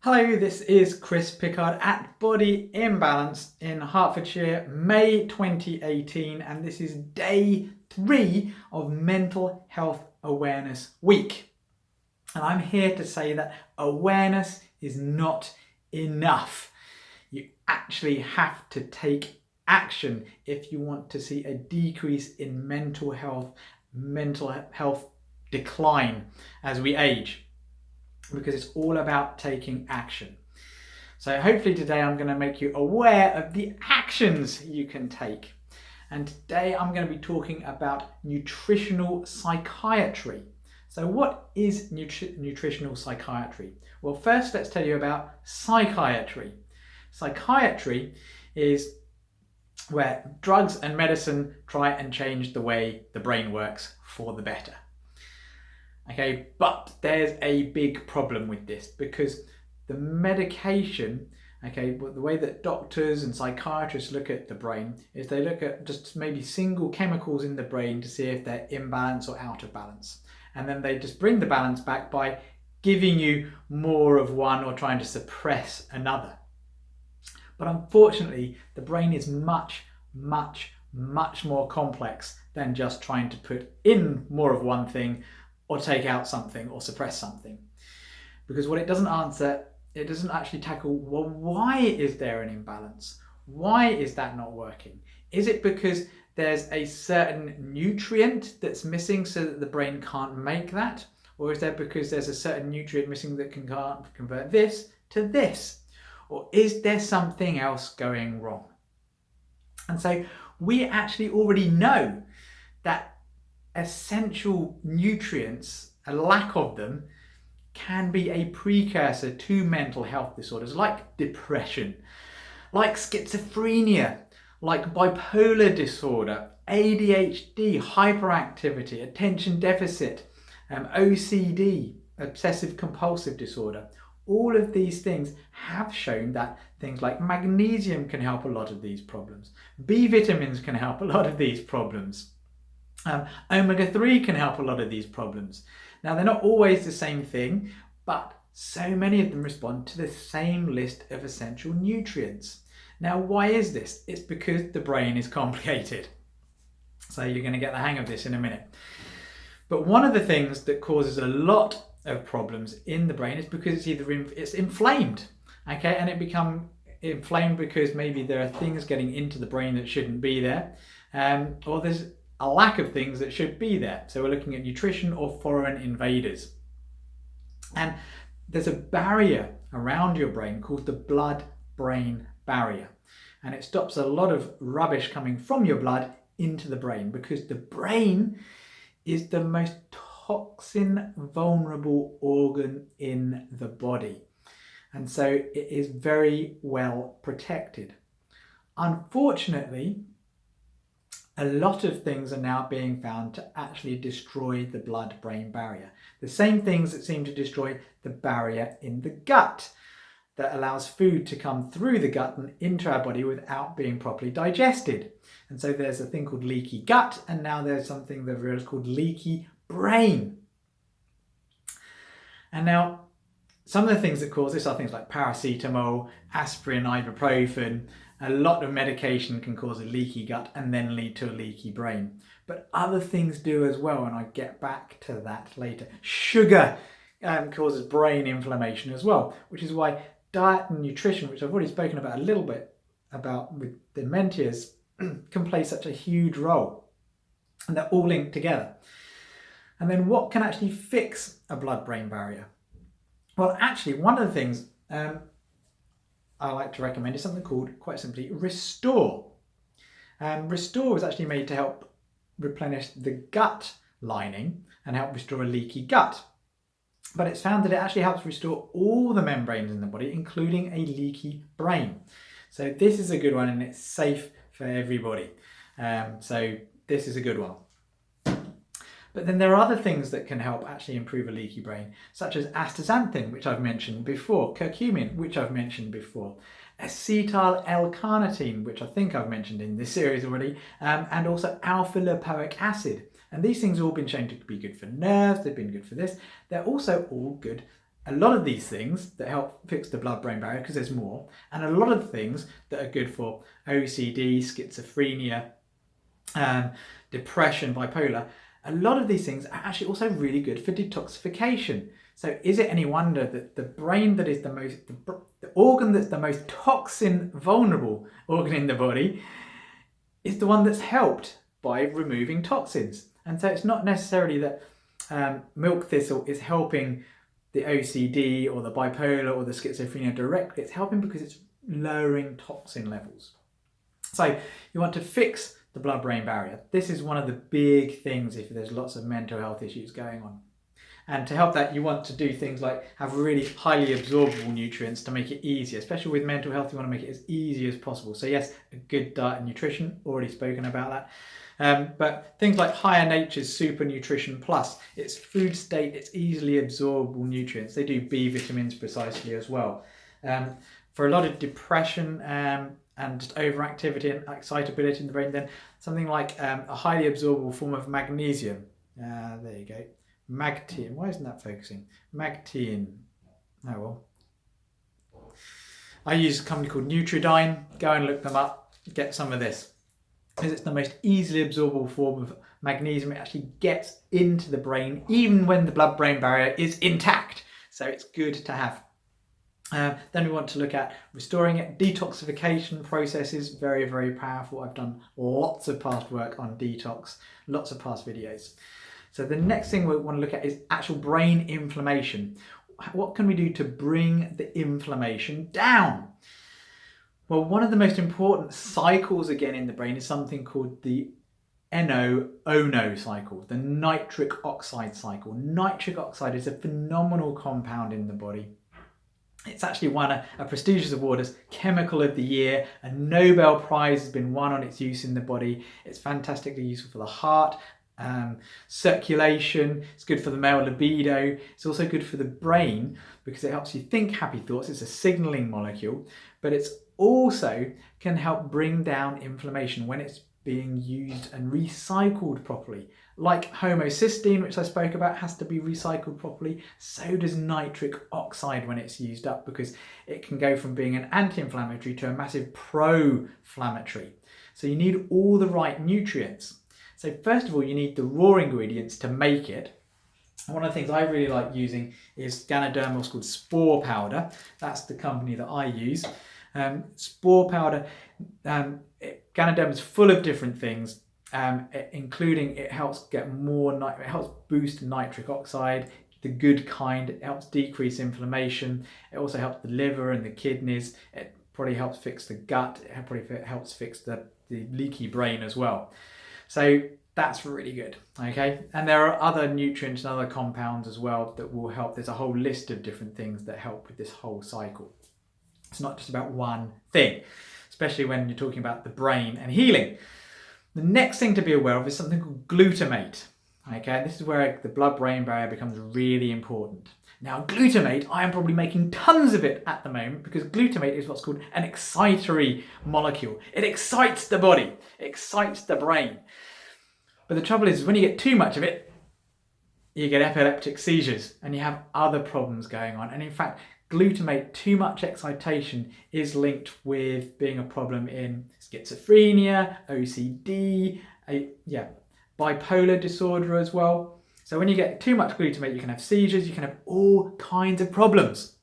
Hello, this is Chris Pickard at Body Imbalance in Hertfordshire, May 2018, and this is day 3 of Mental Health Awareness Week. And I'm here to say that awareness is not enough. You actually have to take action if you want to see a decrease in mental health decline as we age, because it's all about taking action. So hopefully today I'm going to make you aware of the actions you can take. And today I'm going to be talking about nutritional psychiatry. So what is nutritional psychiatry? Well, first let's tell you about psychiatry. Psychiatry is where drugs and medicine try and change the way the brain works for the better. Okay, but there's a big problem with this, because the medication, the way that doctors and psychiatrists look at the brain is they look at just maybe single chemicals in the brain to see if they're in balance or out of balance. And then they just bring the balance back by giving you more of one or trying to suppress another. But unfortunately, the brain is much more complex than just trying to put in more of one thing or take out something or suppress something. Because what it doesn't answer, it doesn't actually tackle, well, why is there an imbalance? Why is that not working? Is it because there's a certain nutrient that's missing so that the brain can't make that? Or is that because there's a certain nutrient missing that can't convert this to this? Or is there something else going wrong? And so we actually already know that essential nutrients, a lack of them, can be a precursor to mental health disorders like depression, like schizophrenia, like bipolar disorder, ADHD, hyperactivity, attention deficit, OCD, obsessive compulsive disorder. All of these things have shown that things like magnesium can help a lot of these problems. B vitamins can help a lot of these problems. Omega-3 can help a lot of these problems. Now, they're not always the same thing, but so many of them respond to the same list of essential nutrients. Now, why is this? It's because the brain is complicated. So you're going to get the hang of this in a minute. But one of the things that causes a lot of problems in the brain is because it's inflamed, and it becomes inflamed because maybe there are things getting into the brain that shouldn't be there, or there's a lack of things that should be there. So we're looking at nutrition or foreign invaders. And there's a barrier around your brain called the blood-brain barrier. And it stops a lot of rubbish coming from your blood into the brain, because the brain is the most toxin vulnerable organ in the body. And so it is very well protected. Unfortunately, a lot of things are now being found to actually destroy the blood-brain barrier. The same things that seem to destroy the barrier in the gut that allows food to come through the gut and into our body without being properly digested. And so there's a thing called leaky gut, and now there's something that is called leaky brain. And now some of the things that cause this are things like paracetamol, aspirin, ibuprofen. A lot of medication can cause a leaky gut and then lead to a leaky brain. But other things do as well, and I get back to that later. Sugar causes brain inflammation as well, which is why diet and nutrition, which I've already spoken about a little bit about with dementias, can play such a huge role. And they're all linked together. And then what can actually fix a blood-brain barrier? Well, actually, one of the things I like to recommend is something called, quite simply, Restore. Restore was actually made to help replenish the gut lining and help restore a leaky gut. But it's found that it actually helps restore all the membranes in the body, including a leaky brain. So this is a good one, and it's safe for everybody. So this is a good one. But then there are other things that can help actually improve a leaky brain, such as astaxanthin, which I've mentioned before, curcumin, which I've mentioned before, acetyl L-carnitine, which I think I've mentioned in this series already, and also alpha-lipoic acid. And these things have all been shown to be good for nerves, they've been good for this. They're also all good a lot of these things that help fix the blood-brain barrier, because there's more, and a lot of things that are good for OCD, schizophrenia, depression, bipolar, a lot of these things are actually also really good for detoxification. So is it any wonder that the brain that is the organ that's the most toxin vulnerable organ in the body is the one that's helped by removing toxins? And so it's not necessarily that milk thistle is helping the OCD or the bipolar or the schizophrenia directly. It's helping because it's lowering toxin levels. So you want to fix the blood-brain barrier. This is one of the big things if there's lots of mental health issues going on. And to help that, you want to do things like have really highly absorbable nutrients to make it easier. Especially with mental health, you want to make it as easy as possible. So yes, a good diet and nutrition, already spoken about that. But things like Higher Nature's Super Nutrition Plus, it's food state, it's easily absorbable nutrients. They do B vitamins precisely as well. For a lot of depression and just overactivity and excitability in the brain, then something like a highly absorbable form of magnesium. There you go. Magtein. Why isn't that focusing? Magtein. Oh well. I use a company called Nutridyne. Go and look them up. Get some of this. Because it's the most easily absorbable form of magnesium. It actually gets into the brain even when the blood-brain barrier is intact. So it's good to have. Then we want to look at restoring it. Detoxification processes, very, very powerful. I've done lots of past work on detox, lots of past videos. So the next thing we want to look at is actual brain inflammation. What can we do to bring the inflammation down? Well, one of the most important cycles again in the brain is something called the NO-ONO cycle, the nitric oxide cycle. Nitric oxide is a phenomenal compound in the body. It's actually won a prestigious award as Chemical of the Year. A Nobel Prize has been won on its use in the body. It's fantastically useful for the heart, circulation. It's good for the male libido. It's also good for the brain because it helps you think happy thoughts. It's a signaling molecule, but it's also can help bring down inflammation when it's being used and recycled properly. Like homocysteine, which I spoke about, has to be recycled properly. So does nitric oxide when it's used up, because it can go from being an anti-inflammatory to a massive pro-inflammatory. So you need all the right nutrients. So first of all, you need the raw ingredients to make it. One of the things I really like using is Ganoderma, what's called spore powder. That's the company that I use. Spore powder, Ganoderma is full of different things, including it helps get more, it helps boost nitric oxide, the good kind. It helps decrease inflammation. It also helps the liver and the kidneys. It probably helps fix the gut. It probably helps fix the leaky brain as well. So that's really good, okay? And there are other nutrients and other compounds as well that will help. There's a whole list of different things that help with this whole cycle. It's not just about one thing, especially when you're talking about the brain and healing. The next thing to be aware of is something called glutamate, okay? This is where the blood-brain barrier becomes really important. Now, glutamate, I am probably making tons of it at the moment because glutamate is what's called an excitatory molecule. It excites the body, it excites the brain. But the trouble is when you get too much of it, you get epileptic seizures and you have other problems going on. And in fact, glutamate, too much excitation is linked with being a problem in schizophrenia, OCD, bipolar disorder as well. So when you get too much glutamate, you can have seizures, you can have all kinds of problems.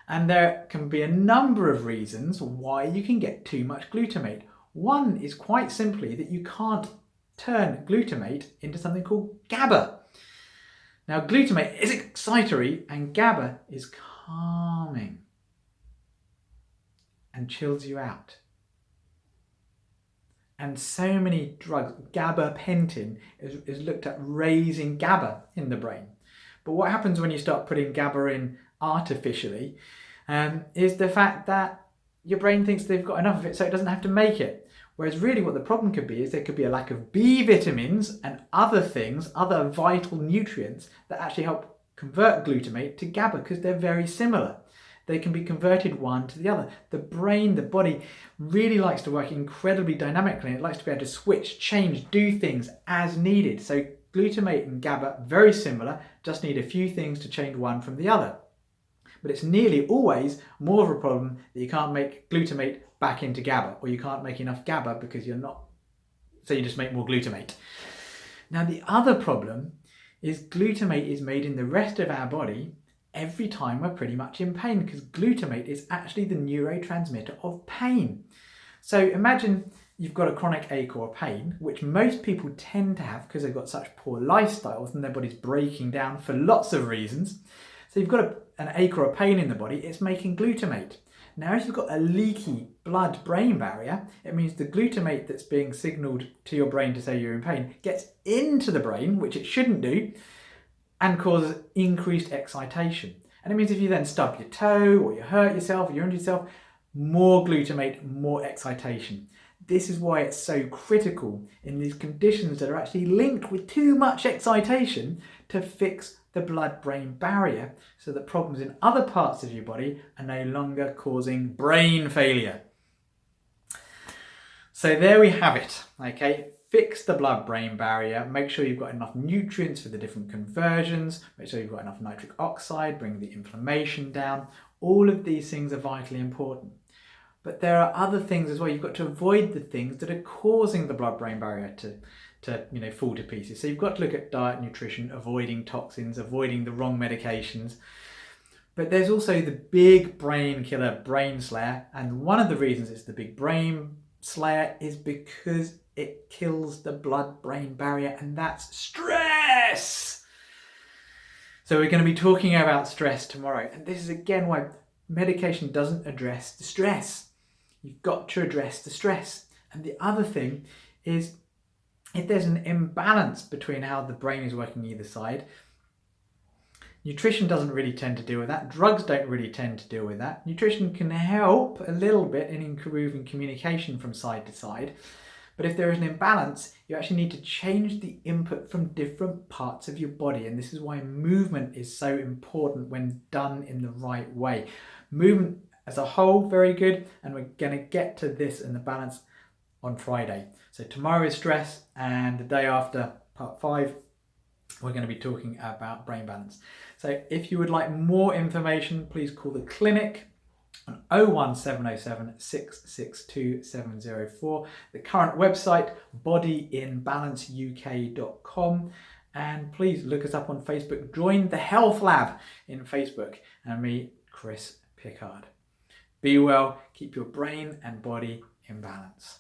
And there can be a number of reasons why you can get too much glutamate. One is quite simply that you can't turn glutamate into something called GABA. Now, glutamate is excitatory and GABA is calming and chills you out. And so many drugs, gabapentin is looked at raising GABA in the brain. But what happens when you start putting GABA in artificially is the fact that your brain thinks they've got enough of it so it doesn't have to make it. Whereas really what the problem could be is there could be a lack of B vitamins and other things, other vital nutrients that actually help convert glutamate to GABA because they're very similar. They can be converted one to the other. The brain, the body really likes to work incredibly dynamically. It likes to be able to switch, change, do things as needed. So glutamate and GABA, very similar, just need a few things to change one from the other. But it's nearly always more of a problem that you can't make glutamate back into GABA, or you can't make enough GABA because you're not, so you just make more glutamate. Now the other problem is glutamate is made in the rest of our body every time we're pretty much in pain, because glutamate is actually the neurotransmitter of pain. So imagine you've got a chronic ache or pain, which most people tend to have because they've got such poor lifestyles and their body's breaking down for lots of reasons. So you've got an ache or a pain in the body, it's making glutamate. Now if you've got a leaky blood-brain barrier, it means the glutamate that's being signalled to your brain to say you're in pain gets into the brain, which it shouldn't do, and causes increased excitation. And it means if you then stub your toe, or you hurt yourself, or you injure yourself, more glutamate, more excitation. This is why it's so critical in these conditions that are actually linked with too much excitation to fix the blood-brain barrier so that problems in other parts of your body are no longer causing brain failure. So there we have it, okay? Fix the blood-brain barrier, make sure you've got enough nutrients for the different conversions, make sure you've got enough nitric oxide, bring the inflammation down. All of these things are vitally important. But there are other things as well. You've got to avoid the things that are causing the blood-brain barrier to fall to pieces. So you've got to look at diet, nutrition, avoiding toxins, avoiding the wrong medications. But there's also the big brain killer, brain slayer. And one of the reasons it's the big brain slayer is because it kills the blood-brain barrier, and that's stress. So we're going to be talking about stress tomorrow. And this is again why medication doesn't address the stress. You've got to address the stress. And the other thing is, if there's an imbalance between how the brain is working either side, nutrition doesn't really tend to deal with that. Drugs don't really tend to deal with that. Nutrition can help a little bit in improving communication from side to side. But if there is an imbalance, you actually need to change the input from different parts of your body. And this is why movement is so important when done in the right way. Movement as a whole, very good. And we're going to get to this in the balance on Friday. So tomorrow is stress, and the day after, part 5, we're going to be talking about brain balance. So if you would like more information, please call the clinic on 01707 662 704. The current website, bodyinbalanceuk.com. And please look us up on Facebook. Join the Health Lab in Facebook. And me, Chris Pickard. Be well, keep your brain and body in balance.